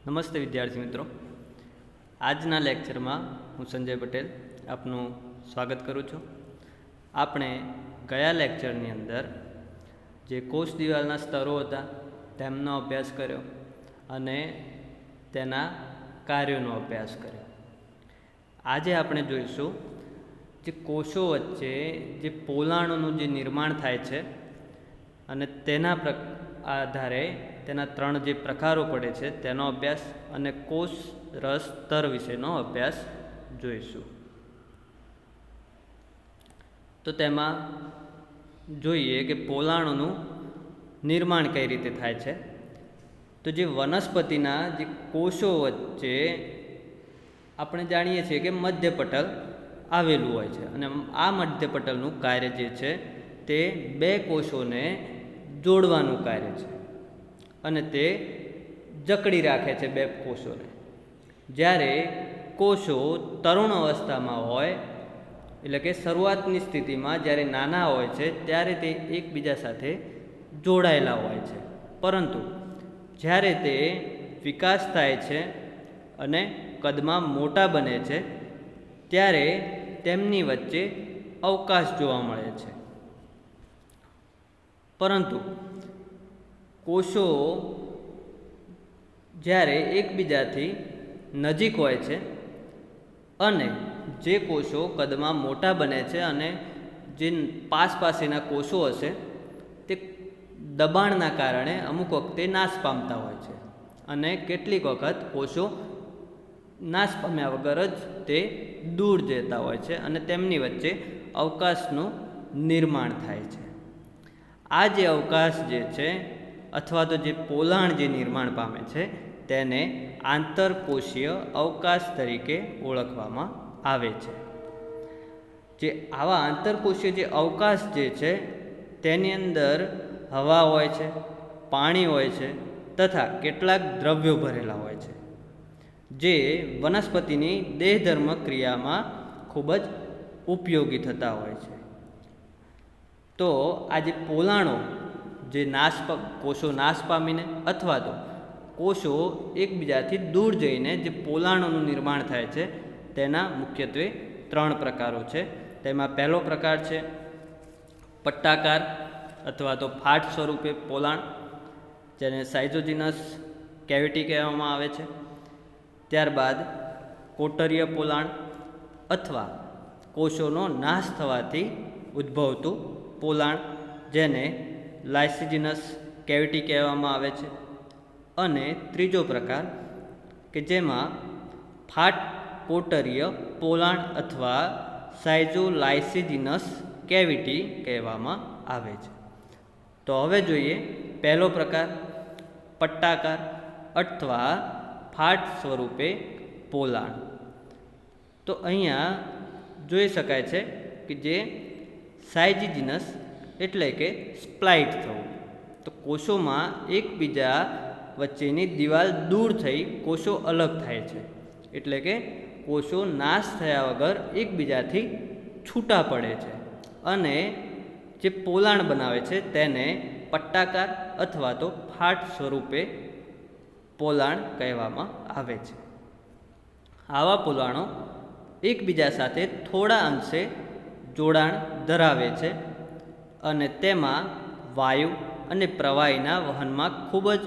નમસ્તે વિદ્યાર્થી મિત્રો, આજના લેક્ચરમાં હું સંજય પટેલ આપનું સ્વાગત કરું છું. આપણે ગયા લેક્ચરની અંદર જે કોષ દિવાલના સ્તરો હતા તેમનો અભ્યાસ કર્યો અને તેના કાર્યોનો અભ્યાસ કર્યો. આજે આપણે જોઈશું જે કોષો વચ્ચે જે પોલાણોનું જે નિર્માણ થાય છે અને તેના આધારે તેના 3 જે પ્રકારો પડે છે તેનો અભ્યાસ અને કોષ રસ સ્તર વિશેનો અભ્યાસ જોઈશું. તો તેમાં જોઈએ કે પોલાણોનું નિર્માણ કઈ રીતે થાય છે. તો જે વનસ્પતિના જે કોષો વચ્ચે આપણે જાણીએ છીએ કે મધ્યપટલ આવેલું હોય છે અને આ મધ્યપટલનું કાર્ય જે છે તે 2 કોષોને જોડવાનું કાર્ય છે અને તે જકડી રાખે છે 2 કોષોને. જ્યારે કોષો તરુણ અવસ્થામાં હોય એટલે કે શરૂઆતની સ્થિતિમાં જ્યારે નાના હોય છે ત્યારે તે એકબીજા સાથે જોડાયેલા હોય છે, પરંતુ જ્યારે તે વિકાસ થાય છે અને કદમાં મોટા બને છે ત્યારે તેમની વચ્ચે અવકાશ જોવા મળે છે. પરંતુ કોષો જ્યારે એકબીજાથી નજીક હોય છે અને જે કોષો કદમાં મોટા બને છે અને જે પાસેના કોષો હશે તે દબાણના કારણે અમુક વખતે નાશ પામતા હોય છે અને કેટલીક વખત કોષો નાશ પામ્યા વગર જ તે દૂર જતા હોય છે અને તેમની વચ્ચે અવકાશનું નિર્માણ થાય છે. આ જે અવકાશ જે છે અથવા તો જે પોલાણ જે નિર્માણ પામે છે તેને આંતરકોષીય અવકાશ તરીકે ઓળખવામાં આવે છે. જે આવા આંતરકોષીય જે અવકાશ જે છે તેની અંદર હવા હોય છે, પાણી હોય છે તથા કેટલાક દ્રવ્યો ભરેલા હોય છે, જે વનસ્પતિની દેહધર્મ ક્રિયામાં ખૂબ જ ઉપયોગી થતા હોય છે. તો આ જે પોલાણો જે કોષો નાશ પામીને અથવા તો કોષો એકબીજાથી દૂર જઈને જે પોલાણોનું નિર્માણ થાય છે તેના મુખ્યત્વે 3 પ્રકારો છે. તેમાં પહેલો પ્રકાર છે પટ્ટાકાર અથવા તો ફાટ સ્વરૂપે પોલાણ, જેને સાયઝોજીનસ કેવિટી કહેવામાં આવે છે. ત્યારબાદ કોટરીય પોલાણ અથવા કોષોનો નાશ થવાથી ઉદ્ભવતું પોલાણ, જેને લાઇસિજિનસ કેવિટી કહેવામાં આવે છે. અને ત્રીજો પ્રકાર કે જેમાં ફાટ કોટરીય પોલાણ અથવા સાયઝોલાઇસિજિનસ કેવિટી કહેવામાં આવે છે. તો હવે જોઈએ પહેલો પ્રકાર પટ્ટાકાર અથવા ફાટ સ્વરૂપે પોલાણ. તો અહીંયા જોઈ શકાય છે કે જે સાયઝોજીનસ એટલે કે સ્પ્લાઇટ થવું. તો કોષોમાં એકબીજા વચ્ચેની દિવાલ દૂર થઈ કોષો અલગ થાય છે, એટલે કે કોષો નાશ થયા વગર એકબીજાથી છૂટા પડે છે અને જે પોલાણ બનાવે છે તેને પટ્ટાકાર અથવા તો ફાટ સ્વરૂપે પોલાણ કહેવામાં આવે છે. આવા પોલાણો એકબીજા સાથે થોડા અંશે જોડાણ ધરાવે છે અને તેમાં વાયુ અને પ્રવાહીના વહનમાં ખૂબ જ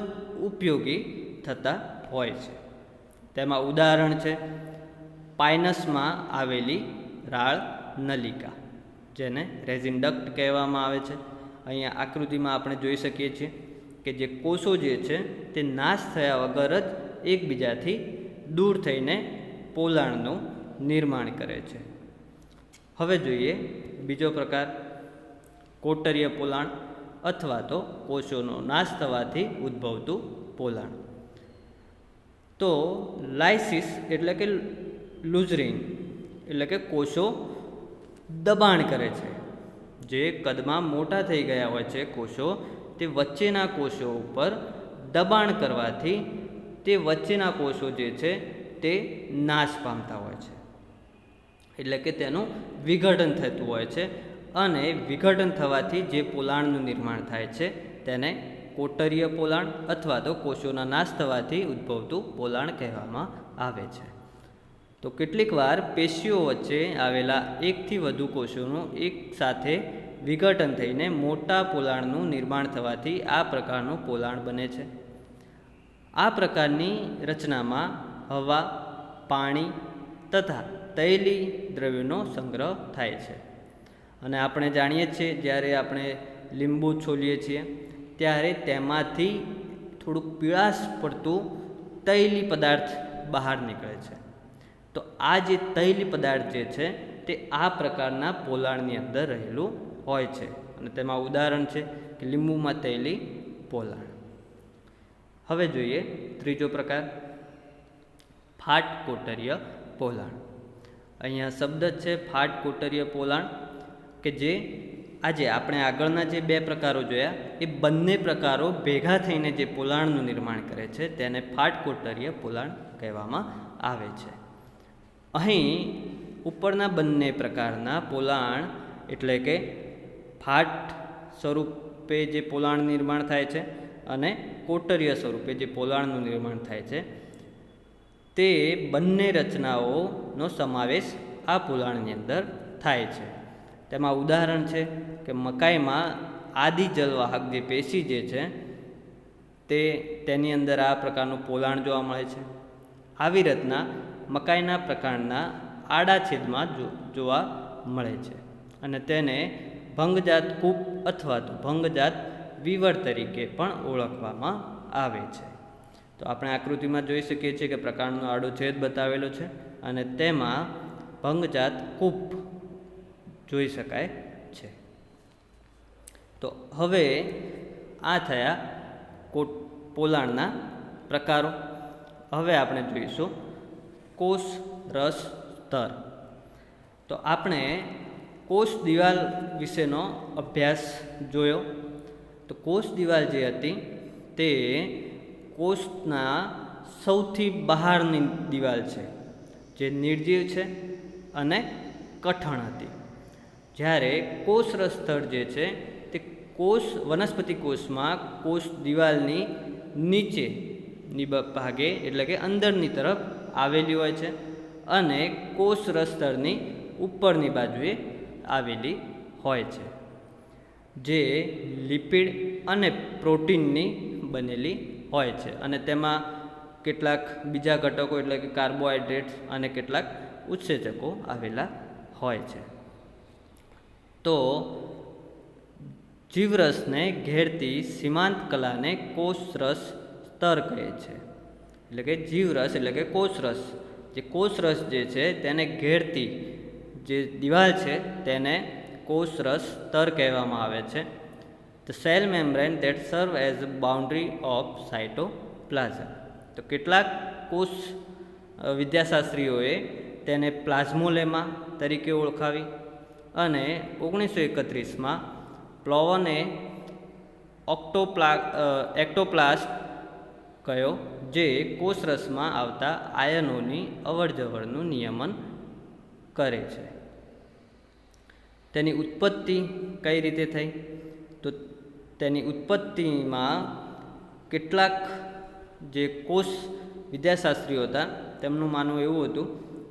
ઉપયોગી થતા હોય છે. તેમાં ઉદાહરણ છે પાઇનસમાં આવેલી રાળ નલિકા, જેને રેઝિન ડક્ટ કહેવામાં આવે છે. અહીંયા આકૃતિમાં આપણે જોઈ શકીએ છીએ કે જે કોષો જે છે તે નાશ થયા વગર જ એકબીજાથી દૂર થઈને પોલાણનું નિર્માણ કરે છે. હવે જોઈએ બીજો પ્રકાર કોટરીય પોલાણ અથવા તો કોષોનો નાશ થવાથી ઉદ્ભવતું પોલાણ. તો લાઇસિસ એટલે કે લૂઝરિંગ એટલે કે કોષો દબાણ કરે છે. જે કદમાં મોટા થઈ ગયા હોય છે કોષો, તે વચ્ચેના કોષો ઉપર દબાણ કરવાથી તે વચ્ચેના કોષો જે છે તે નાશ પામતા હોય છે, એટલે કે તેનું વિઘટન થતું હોય છે અને વિઘટન થવાથી જે પોલાણનું નિર્માણ થાય છે તેને કોટરીય પોલાણ અથવા તો કોષોના નાશ થવાથી ઉદ્ભવતું પોલાણ કહેવામાં આવે છે. તો કેટલીક વાર પેશીઓ વચ્ચે આવેલા એકથી વધુ કોષોનું એક સાથે વિઘટન થઈને મોટા પોલાણનું નિર્માણ થવાથી આ પ્રકારનું પોલાણ બને છે. આ પ્રકારની રચનામાં હવા, પાણી તથા તૈલી દ્રવ્યોનો સંગ્રહ થાય છે. અને આપણે જાણીએ છીએ જ્યારે આપણે લીંબુ છોલીએ છીએ ત્યારે તેમાંથી થોડુંક પીળાશ પડતું તૈલી પદાર્થ બહાર નીકળે છે. તો આ જે તૈલી પદાર્થ જે છે તે આ પ્રકારના પોલાણની અંદર રહેલું હોય છે. અને તેમાં ઉદાહરણ છે કે લીંબુમાં તૈલી પોલાણ. હવે જોઈએ ત્રીજો પ્રકાર, ફાટ કોટરીય પોલાણ. અહીંયા શબ્દ જ છે ફાટ કોટરીય પોલાણ, કે જે આજે આપણે આગળના જે બે પ્રકારો જોયા એ બંને પ્રકારો ભેગા થઈને જે પોલાણનું નિર્માણ કરે છે તેને ફાટ કોટરીય પોલાણ કહેવામાં આવે છે. અહીં ઉપરના બંને પ્રકારના પોલાણ એટલે કે ફાટ સ્વરૂપે જે પોલાણ નિર્માણ થાય છે અને કોટરીય સ્વરૂપે જે પોલાણનું નિર્માણ થાય છે તે બંને રચનાઓનો સમાવેશ આ પોલાણની અંદર થાય છે. તેમાં ઉદાહરણ છે કે મકાઈમાં આદિ જલવાહક જે પેશી જે છે તેની અંદર આ પ્રકારનું પોલાણ જોવા મળે છે. આવી રીતના મકાઈના પ્રકારના આડા છેદમાં જોવા મળે છે અને તેને ભંગજાત કૂપ અથવા તો ભંગજાત વિવર તરીકે પણ ઓળખવામાં આવે છે. તો આપણે આકૃતિમાં જોઈ શકીએ છીએ કે પ્રકારનો આડો છેદ બતાવેલો છે અને તેમાં ભંગજાત કૂપ જોઈ શકાય છે. તો હવે આ થયા પોલાણના પ્રકારો. હવે આપણે જોઈશું કોષ રસ સ્તર. તો આપણે કોષ દિવાલ વિશેનો અભ્યાસ જોયો. તો કોષ દિવાલ જે હતી તે કોષના સૌથી બહારની દિવાલ છે જે નિર્જીવ છે અને કઠણ હતી. જ્યારે કોષરસ સ્તર જે છે તે વનસ્પતિ કોષમાં કોષ દિવાલની નીચેની ભાગે એટલે કે અંદરની તરફ આવેલી હોય છે અને કોષરસ સ્તરની ઉપરની બાજુએ આવેલી હોય છે, જે લિપિડ અને પ્રોટીનની બનેલી હોય છે અને તેમાં કેટલાક બીજા ઘટકો એટલે કે કાર્બોહાઈડ્રેટ્સ અને કેટલાક ઉત્સેચકો આવેલા હોય છે. તો જીવરસને ઘેરતી સીમાંત કલાને કોષરસ સ્તર કહે છે. એટલે કે જીવરસ એટલે કે કોષરસ, જે કોષરસ જે છે તેને ઘેરતી જે દિવાલ છે તેને કોષરસ સ્તર કહેવામાં આવે છે. The cell membrane that serve as a boundary of cytoplasm. તો કેટલાક કોષ વિદ્યાશાસ્ત્રીઓએ તેને પ્લાઝ્મોલેમા તરીકે ઓળખાવી અને 1931માં પ્લોવને એક્ટોપ્લાસ્ટ કયો, જે કોષરસમાં આવતા આયનોની અવરજવરનું નિયમન કરે છે. તેની ઉત્પત્તિ કઈ રીતે થઈ? તો તેની ઉત્પત્તિમાં કેટલાક જે કોષ વિદ્યાશાસ્ત્રીઓ હતા તેમનું માનવું એવું હતું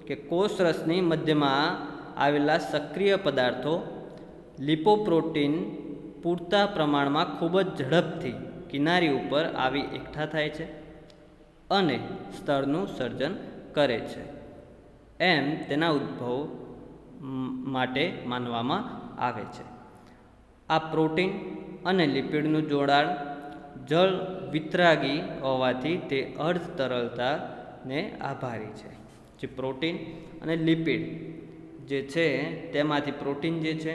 કે કોષરસની મધ્યમાં આવેલા સક્રિય પદાર્થો લિપોપ્રોટીન પૂરતા પ્રમાણમાં ખૂબ જ ઝડપથી કિનારી ઉપર આવી એકઠા થાય છે અને સ્તરનું સર્જન કરે છે, એમ તેના ઉદ્ભવ માટે માનવામાં આવે છે. આ પ્રોટીન અને લિપિડનું જોડાણ જળ વિતરાગી હોવાથી તે અર્ધ તરલતાને આભારી છે. જે પ્રોટીન અને લિપિડ જે છે તેમાંથી પ્રોટીન જે છે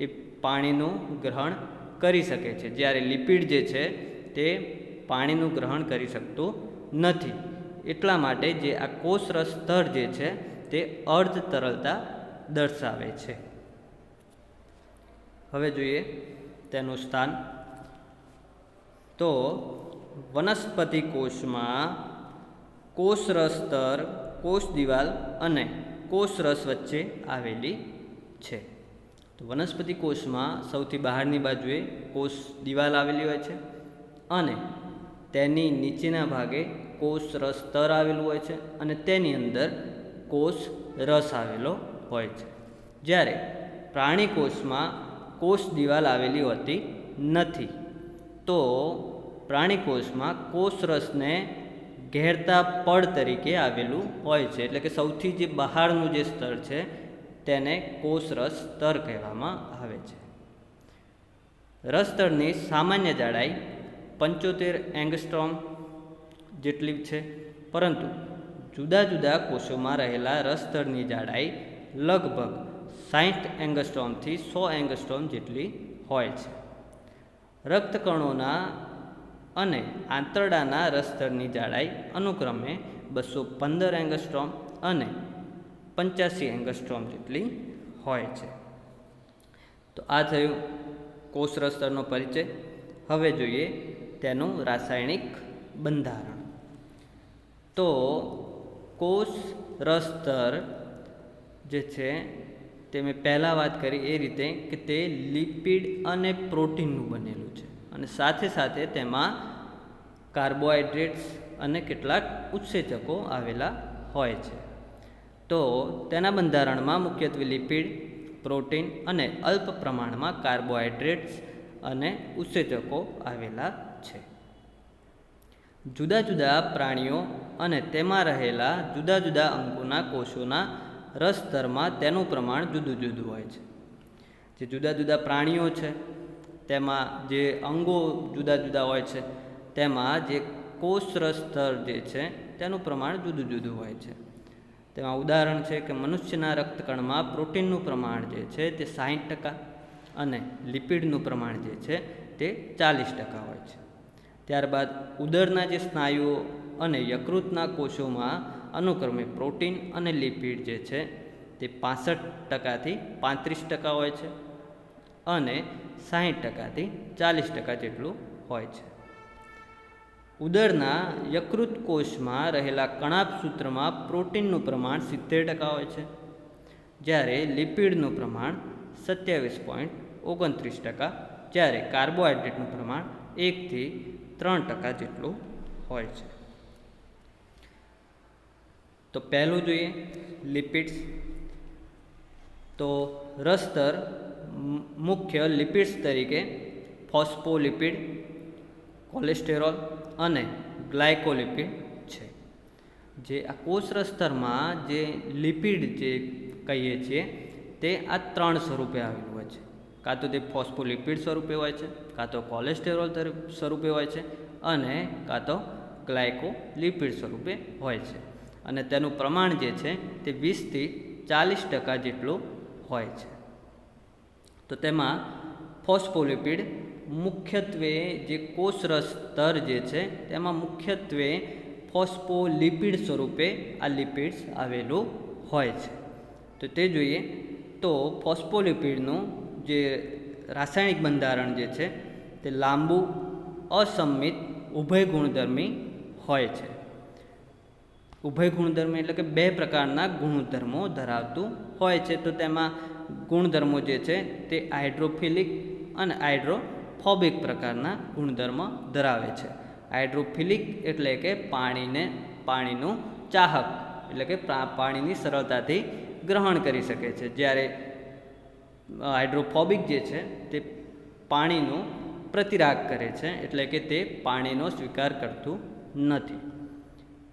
એ પાણીનું ગ્રહણ કરી શકે છે, જ્યારે લિપિડ જે છે તે પાણીનું ગ્રહણ કરી શકતું નથી. એટલા માટે જે આ કોષરસ સ્તર જે છે તે અર્ધ તરલતા દર્શાવે છે. હવે જોઈએ તેનું સ્થાન. તો વનસ્પતિ કોષમાં કોષરસ સ્તર કોષ દિવાલ અને કોષરસ વચ્ચે આવેલી છે. તો વનસ્પતિ કોષમાં સૌથી બહારની બાજુએ કોષ દિવાલ આવેલી હોય છે અને તેની નીચેના ભાગે કોષ રસ સ્તર આવેલું હોય છે અને તેની અંદર કોષ રસ આવેલો હોય છે. જ્યારે પ્રાણી કોષમાં કોષ દિવાલ આવેલી હોતી નથી. તો પ્રાણી કોષમાં કોષ રસને ઘેરતા પડ તરીકે આવેલું હોય છે. એટલે કે સૌથી જે બહારનું જે સ્તર છે તેને કોષ રસ સ્તર કહેવામાં આવે છે. રસ સ્તરની સામાન્ય જાડાઈ 75 એંગસ્ટ્રોમ જેટલી છે, પરંતુ જુદા જુદા કોષોમાં રહેલા રસ સ્તરની જાડાઈ લગભગ 60 એંગસ્ટ્રોમથી 100 એંગસ્ટ્રોમ જેટલી હોય છે. રક્તકણોના અને આંતરડાના રસ સ્તરની જાડાઈ અનુક્રમે 215 એંગસ્ટ્રોમ અને 85 એંગસ્ટ્રોમ જેટલી હોય છે. તો આ થયું કોષ રસ સ્તરનો પરિચય. હવે જોઈએ તેનું રાસાયણિક બંધારણ. તો કોષ રસ સ્તર જે છે તે મેં પહેલાં વાત કરી એ રીતે કે તે લિપિડ અને પ્રોટીનનું બનેલું છે અને સાથે સાથે તેમાં કાર્બોહાઈડ્રેટ્સ અને કેટલાક ઉત્સેચકો આવેલા હોય છે. તો તેના બંધારણમાં મુખ્યત્વે લિપિડ, પ્રોટીન અને અલ્પ પ્રમાણમાં કાર્બોહાઈડ્રેટ્સ અને ઉત્સેચકો આવેલા છે. જુદા જુદા પ્રાણીઓ અને તેમાં રહેલા જુદા જુદા અંગોના કોષોના રસ સ્તરમાં તેનું પ્રમાણ જુદું જુદું હોય છે. જે જુદા જુદા પ્રાણીઓ છે તેમાં જે અંગો જુદા જુદા હોય છે તેમાં જે કોષ રસ સ્તર જે છે તેનું પ્રમાણ જુદું જુદું હોય છે. તેમાં ઉદાહરણ છે કે મનુષ્યના રક્તકણમાં પ્રોટીનનું પ્રમાણ જે છે તે 60% અને લિપિડનું પ્રમાણ જે છે તે 40% હોય છે. ત્યારબાદ ઉદરના જે સ્નાયુઓ અને યકૃતના કોષોમાં અનુક્રમે પ્રોટીન અને લિપિડ જે છે તે 65%થી 35% હોય છે અને 60%થી 40% જેટલું હોય છે. ઉદરના યકૃત કોષમાં રહેલા કણાભ સૂત્રમાં પ્રોટીનનું પ્રમાણ 70% હોય છે, જ્યારે લિપિડનું પ્રમાણ 27.29%, જ્યારે કાર્બોહાઈડ્રેટનું પ્રમાણ 1થી 3% જેટલું હોય છે. તો પહેલું જોઈએ લિપિડ્સ. તો રસ સ્તર મુખ્ય લિપિડ્સ તરીકે ફોસ્ફોલિપિડ, કોલેસ્ટેરોલ અને ગ્લાયકોલિપિડ છે. જે આ કોષ રસ સ્તરમાં જે લિપિડ જે કહીએ છીએ તે આ 3 સ્વરૂપે આવેલું હોય છે. કાં તો તે ફોસ્ફોલિપિડ સ્વરૂપે હોય છે, કાં તો કોલેસ્ટેરોલ સ્વરૂપે હોય છે અને કાં તો ગ્લાયકોલિપિડ સ્વરૂપે હોય છે. અને તેનું પ્રમાણ જે છે તે 20થી 40% જેટલું હોય છે. તો તેમાં ફોસ્ફોલિપિડ મુખ્યત્વે જે કોષ રસ સ્તર જે છે તેમાં મુખ્યત્વે ફોસ્ફોલિપિડ સ્વરૂપે આ લિપિડ્સ આવેલું હોય છે. તો તે જોઈએ તો ફોસ્ફોલિપિડનું જે રાસાયણિક બંધારણ જે છે તે લાંબુ, અસંમિત, ઉભય ગુણધર્મી હોય છે. ઉભય ગુણધર્મી એટલે કે 2 પ્રકારના ગુણધર્મો ધરાવતું હોય છે. તો તેમાં ગુણધર્મો જે છે તે હાઇડ્રોફિલિક અને હાઇડ્રોફોબિક પ્રકારના ગુણધર્મ ધરાવે છે. હાઇડ્રોફિલિક એટલે કે પાણીનું ચાહક એટલે કે પાણીની સરળતાથી ગ્રહણ કરી શકે છે, જ્યારે હાઇડ્રોફોબિક જે છે તે પાણીનો પ્રતિરાગ કરે છે એટલે કે તે પાણીનો સ્વીકાર કરતું નથી.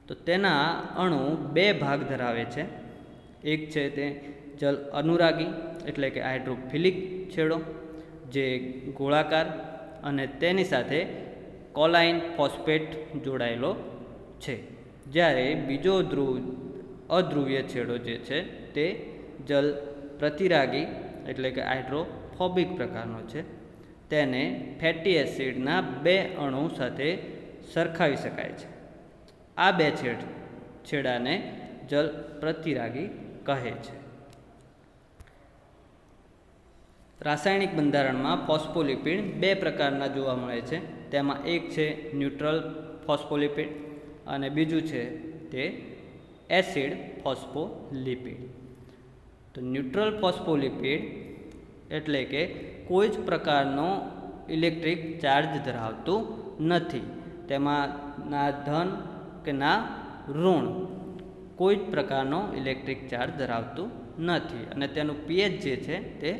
તો તેના અણુ 2 ભાગ ધરાવે છે. એક છે તે જલ અનુરાગી એટલે કે હાઇડ્રોફિલિક છેડો જે ગોળાકાર અને તેની સાથે કોલાઇન ફોસ્ફેટ જોડાયેલો છે, જ્યારે બીજો અધ્રુવીય છેડો જે છે તે જલ પ્રતિરાગી એટલે કે હાઇડ્રોફોબિક પ્રકારનો છે. તેને ફેટી એસિડના 2 અણુ સાથે સરખાવી શકાય છે. આ 2 છેડાને જલ પ્રતિરાગી કહે છે. રાસાયણિક બંધારણમાં ફોસ્ફોલિપિડ 2 પ્રકારના જોવા મળે છે. તેમાં એક છે ન્યુટ્રલ ફોસ્ફોલિપિડ અને બીજું છે તે એસિડ ફોસ્ફોલિપિડ. તો ન્યુટ્રલ ફોસ્ફોલિપિડ એટલે કે કોઈ જ પ્રકારનો ઇલેક્ટ્રિક ચાર્જ ધરાવતું નથી. તેમાં ના ધન કે ના ઋણ કોઈ જ પ્રકારનો ઇલેક્ટ્રિક ચાર્જ ધરાવતું નથી અને તેનું પીએચ જે છે તે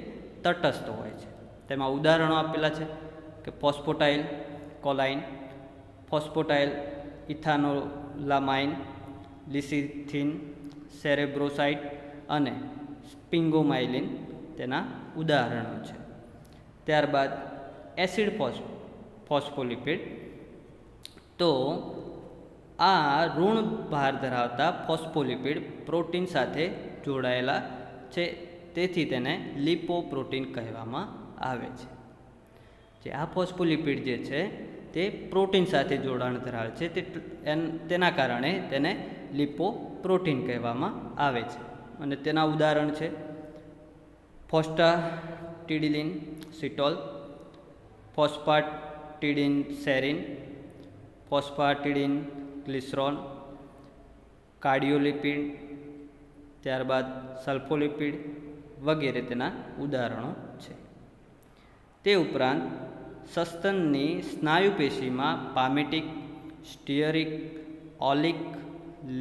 તટસ્થ હોય છે. તેમાં ઉદાહરણો આપેલા છે કે ફોસ્ફોટાઇલ કોલાઇન, ફોસ્ફોટાઇલ ઇથાનોલામાઇન, લિસિથિન, સેરેબ્રોસાઇટ અને સ્પિંગોમાઇલિન તેના ઉદાહરણો છે. ત્યારબાદ એસિડ ફોસ્ફોલિપિડ. તો આ ઋણ ભાર ધરાવતા ફોસ્ફોલિપિડ પ્રોટીન સાથે જોડાયેલા છે, તેથી તેને લિપોપ્રોટીન કહેવામાં આવે છે. જે આ ફોસ્ફોલિપિડ જે છે તે પ્રોટીન સાથે જોડાણ ધરાવે છે, તેના કારણે તેને લિપોપ્રોટીન કહેવામાં આવે છે. અને તેના ઉદાહરણ છે ફોસ્ફાટીડિલિન સિટોલ, ફોસ્ફાટીડિન સેરિન, ફોસ્ફાટીડિન ગ્લિસરોલ, કાર્ડિયોલિપિડ, ત્યારબાદ સલ્ફોલિપિડ વગેરે તેના ઉદાહરણો છે. તે ઉપરાંત સસ્તનની સ્નાયુપેશીમાં પામેટિક, સ્ટીયરિક, ઓલિક,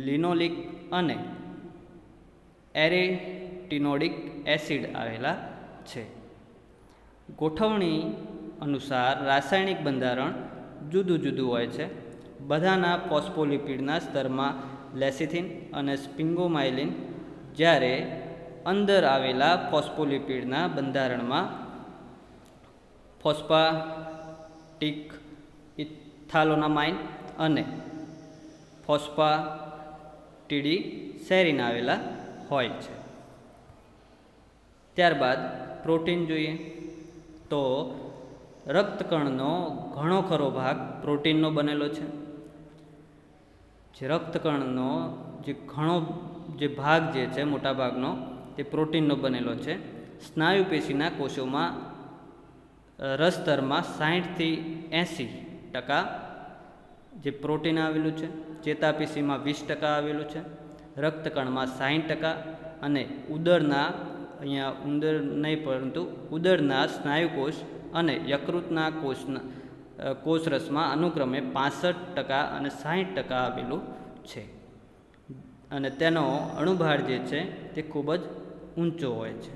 લિનોલિક અને એરેટિનોઇક એસિડ આવેલા છે. ગોઠવણી અનુસાર રાસાયણિક બંધારણ જુદું જુદું હોય છે. બધાના ફોસ્ફોલિપિડના સ્તરમાં લેસિથિન અને સ્પિંગોમાઇલિન, જ્યારે અંદર આવેલા ફોસ્ફોલિપિડના બંધારણમાં ફોસ્ફાટિક ઇથાનોલામાઇન અને ફોસ્ફાટીડિસેરિન આવેલા હોય છે. ત્યારબાદ પ્રોટીન જોઈએ તો રક્તકણનો ઘણો ખરો ભાગ પ્રોટીનનો બનેલો છે. જે રક્તકણનો જે ભાગ જે છે મોટા ભાગનો તે પ્રોટીનનો બનેલો છે. સ્નાયુપેશીના કોષોમાં રસતરમાં 60થી 80% જે પ્રોટીન આવેલું છે, ચેતાપેશીમાં 20% આવેલું છે, રક્તકણમાં 60% અને અહીંયા ઉંદર નહીં પરંતુ ઉદરના સ્નાયુકોષ અને યકૃતના કોષરસમાં અનુક્રમે 65% અને 60% આવેલું છે. અને તેનો અણુભાર જે છે તે ખૂબ જ ઊંચો હોય છે.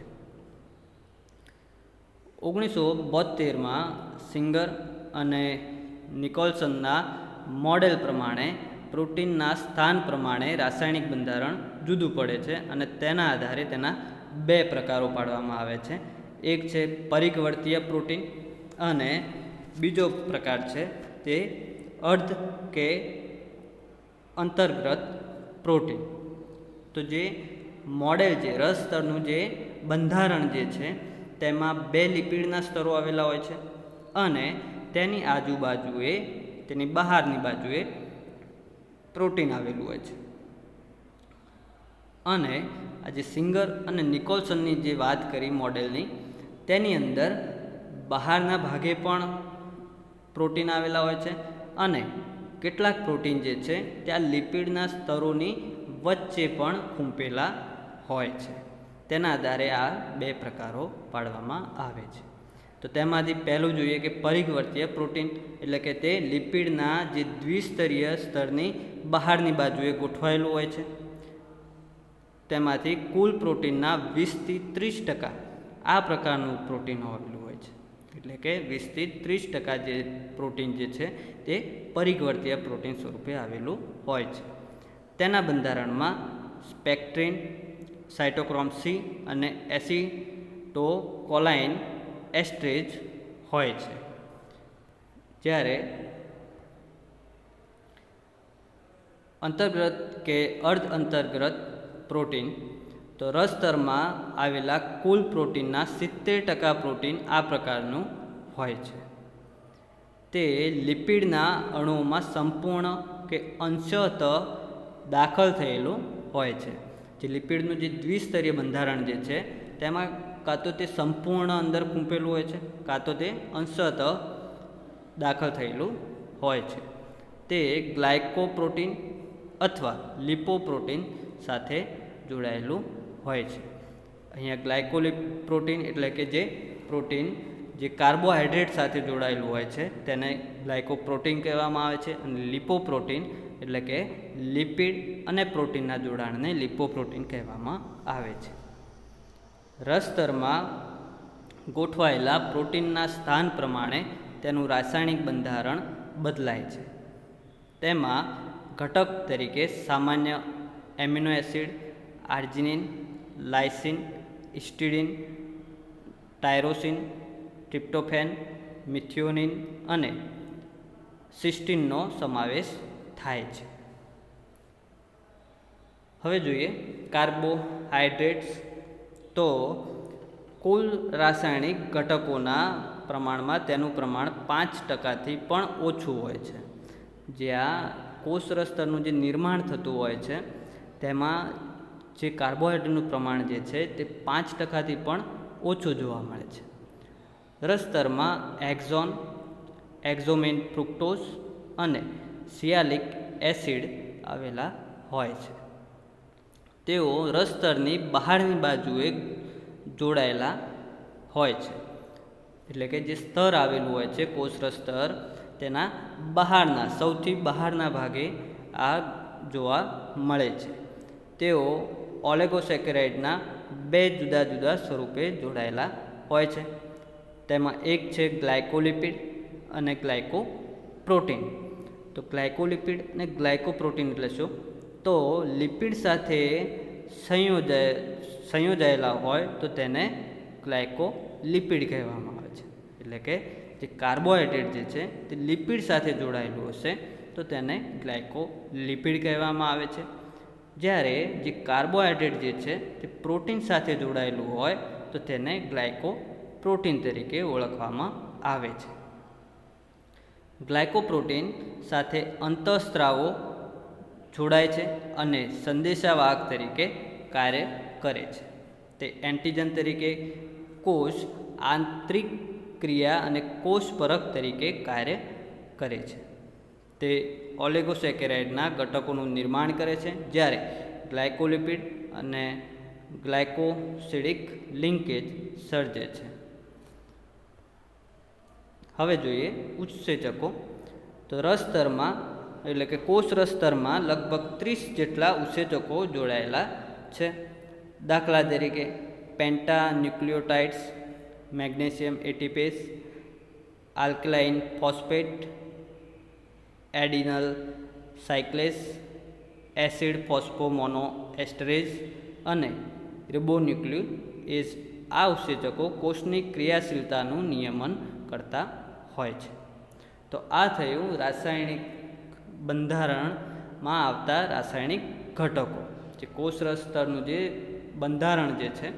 1972માં સિંગર અને નિકોલસનના મોડેલ પ્રમાણે પ્રોટીનના સ્થાન પ્રમાણે રાસાયણિક બંધારણ જુદું પડે છે અને તેના આધારે તેના 2 પ્રકારો પાડવામાં આવે છે. એક છે પરિઘવર્તીય પ્રોટીન અને બીજો પ્રકાર છે તે અર્ધ કે અંતર્ગત પ્રોટીન. તો જે મોડેલ છે રસ સ્તરનું જે બંધારણ જે છે તેમાં 2 લિપિડના સ્તરો આવેલા હોય છે અને તેની આજુબાજુએ તેની બહારની બાજુએ પ્રોટીન આવેલું હોય છે. અને આજે સિંગર અને નિકોલસનની જે વાત કરી મોડેલની, તેની અંદર બહારના ભાગે પણ પ્રોટીન આવેલા હોય છે અને કેટલાક પ્રોટીન જે છે ત્યાં લિપિડના સ્તરોની વચ્ચે પણ ખૂંપેલા હોય છે. તેના આધારે આ 2 પ્રકારો પાડવામાં આવે છે. તો તેમાંથી પહેલું જોઈએ કે પરિઘવર્તીય પ્રોટીન, એટલે કે તે લિપિડના જે દ્વિસ્તરીય સ્તરની બહારની બાજુએ ગોઠવાયેલું હોય છે. તેમાંથી કુલ પ્રોટીનના 20થી 30% આ પ્રકારનું પ્રોટીન આવેલું હોય છે. એટલે કે 20થી 30% જે પ્રોટીન જે છે તે પરિઘવર્તીય પ્રોટીન સ્વરૂપે આવેલું હોય છે. તેના બંધારણમાં સ્પેક્ટ્રિન, સાઇટોક્રોમ C અને એસિટોકોલાઇન એસ્ટ્રેજ હોય છે. જ્યારે અંતર્ગત કે અર્ધ અંતર્ગત પ્રોટીન, તો રસતરમાં આવેલા કુલ પ્રોટીનના 70% પ્રોટીન આ પ્રકારનું હોય છે. તે લિપિડના અણુઓમાં સંપૂર્ણ કે અંશતઃ દાખલ થયેલું હોય છે. જે લિપિડનું જે દ્વિસ્તરીય બંધારણ જે છે તેમાં કાં તો તે સંપૂર્ણ અંદર ખૂંપેલું હોય છે, કાં તો તે અંશતઃ દાખલ થયેલું હોય છે. તે ગ્લાયકોપ્રોટીન અથવા લિપોપ્રોટીન સાથે જોડાયેલું હોય છે. અહીંયા ગ્લાયકોલિપ્રોટીન એટલે કે જે પ્રોટીન જે કાર્બોહાઈડ્રેટ સાથે જોડાયેલું હોય છે તેને ગ્લાયકોપ્રોટીન કહેવામાં આવે છે, અને લિપોપ્રોટીન એટલે કે લિપિડ અને પ્રોટીનના જોડાણને લિપોપ્રોટીન કહેવામાં આવે છે. રસસ્તરમાં ગોઠવાયેલા પ્રોટીનના સ્થાન પ્રમાણે તેનું રાસાયણિક બંધારણ બદલાય છે. તેમાં ઘટક તરીકે સામાન્ય amino acid, arginine, lysine, હિસ્ટિડિન, tyrosine, tryptophan, methionine અને સિસ્ટીનનો સમાવેશ થાય છે. હવે જોઈએ કાર્બોહાઈડ્રેટ્સ. તો કુલ રાસાયણિક ઘટકોના પ્રમાણમાં તેનું પ્રમાણ 5%થી પણ ઓછું હોય છે. જ્યાં કોષરસ સ્તરનું જે નિર્માણ થતું હોય છે તેમાં જે કાર્બોહાઈડ્રેટનું પ્રમાણ જે છે તે 5%થી પણ ઓછું જોવા મળે છે. રસસ્તરમાં એક્ઝોન, એક્ઝોમેન ફ્રુક્ટોઝ અને સિયાલિક એસિડ આવેલા હોય છે. તેઓ રસસ્તરની બહારની બાજુએ જોડાયેલા હોય છે. એટલે કે જે સ્તર આવેલું હોય છે કોષરસ સ્તર, તેના બહારના સૌથી બહારના ભાગે આ જોવા મળે છે. તેઓ ઓલિગોસેકેરાઇડના 2 જુદા જુદા સ્વરૂપે જોડાયેલા હોય છે. તેમાં એક છે ગ્લાયકોલિપિડ અને ગ્લાયકોપ્રોટીન. તો ગ્લાયકોલિપિડ અને ગ્લાયકોપ્રોટીન એટલે શું? તો લિપિડ સાથે સંયોજાયેલા હોય તો તેને ગ્લાયકોલિપિડ કહેવામાં આવે છે. એટલે કે જે કાર્બોહાઈડ્રેટ જે છે તે લિપિડ સાથે જોડાયેલું હશે તો તેને ગ્લાયકોલિપિડ કહેવામાં આવે છે. જ્યારે જે કાર્બોહાઈડ્રેટ જે છે તે પ્રોટીન સાથે જોડાયેલું હોય તો તેને ગ્લાયકોપ્રોટીન તરીકે ઓળખવામાં આવે છે. ગ્લાયકોપ્રોટીન સાથે અંતઃસ્ત્રાવો જોડાય છે અને સંદેશાવાહક તરીકે કાર્ય કરે છે. તે એન્ટીજન તરીકે, કોષ આંતરિક ક્રિયા અને કોષ પરખ તરીકે કાર્ય કરે છે. તે ઓલિગોસેકેરાઇડના ઘટકોનું નિર્માણ કરે છે, જ્યારે ગ્લાયકોલિપિડ અને ગ્લાયકોસિડિક લિંકેજ સર્જે છે. હવે જોઈએ ઉત્સેચકો. તો રસસ્તરમાં એટલે કે કોષરસ સ્તરમાં લગભગ 30 જેટલા ઉત્સેચકો જોડાયેલા છે. દાખલા તરીકે પેન્ટા ન્યુક્લિયોટાઇડ્સ, મેગ્નેશિયમ એટીપેસ, આલ્કલાઇન ફોસ્ફેટ, એડિનલ સાયક્લેસ, એસિડ ફોસ્ફોમોનોએસ્ટરેઝ અને રિબોન્યુક્લિએઝ. આ ઉત્સેચકો કોષની ક્રિયાશીલતાનું નિયમન કરતા હોય છે. તો આ થયું રાસાયણિક બંધારણમાં આવતા રાસાયણિક ઘટકો, જે કોષરસ સ્તરનું જે બંધારણ જે છે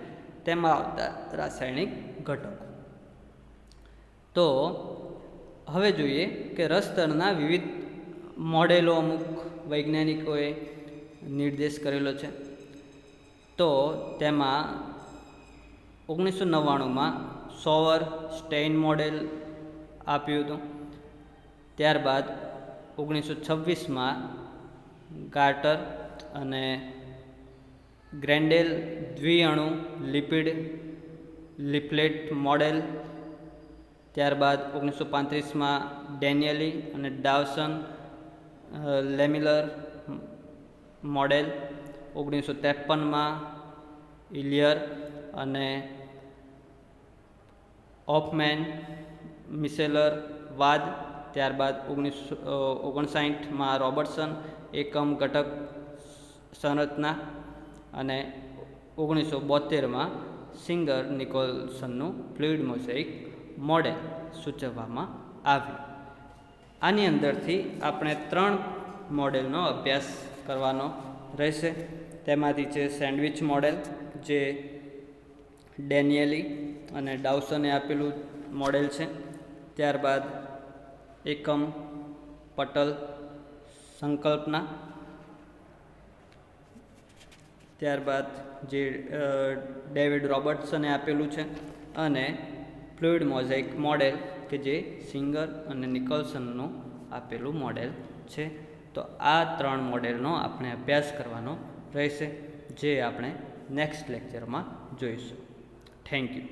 તેમાં આવતા રાસાયણિક ઘટકો. તો હવે જોઈએ કે રસસ્તરના વિવિધ મોડેલો અમુક વૈજ્ઞાનિકોએ નિર્દેશ કરેલો છે. તો તેમાં 1999માં સોવર સ્ટેઇન મોડેલ આપ્યું હતું. ત્યારબાદ 1926માં ગાર્ટર અને ગ્રેન્ડેલ દ્વિઅણુ લિપિડ લિફલેટ મોડેલ. ત્યારબાદ 1935માં ડેનિયલી અને ડાવસન લેમિલર મોડેલ. 1953માં ઇલિયર અને ઓફમેન મિસેલર વાદ. ત્યારબાદ 1959માં રોબર્ટસન એકમ ઘટક સંરચના અને 1972માં સિંગર નિકોલસનનું ફ્લુઇડ મોઝેઇક મોડેલ સૂચવવામાં આવ્યું. આની અંદરથી આપણે 3 મોડેલનો અભ્યાસ કરવાનો રહેશે. તેમાંથી છે સેન્ડવિચ મોડેલ, જે ડેનિયલી અને ડાવસને આપેલું મોડેલ છે. ત્યારબાદ એકમ પટલ સંકલ્પના. ત્યારબાદ જે ડેવિડ રોબર્ટ્સને આપેલું છે, અને ફ્લુઇડ મોઝેઇક મોડેલ કે જે સિંગર અને નિકોલસનનું આપેલું મોડેલ છે. તો આ 3 મોડેલનો આપણે અભ્યાસ કરવાનો રહેશે, જે આપણે નેક્સ્ટ લેક્ચરમાં જોઈશું. Thank you.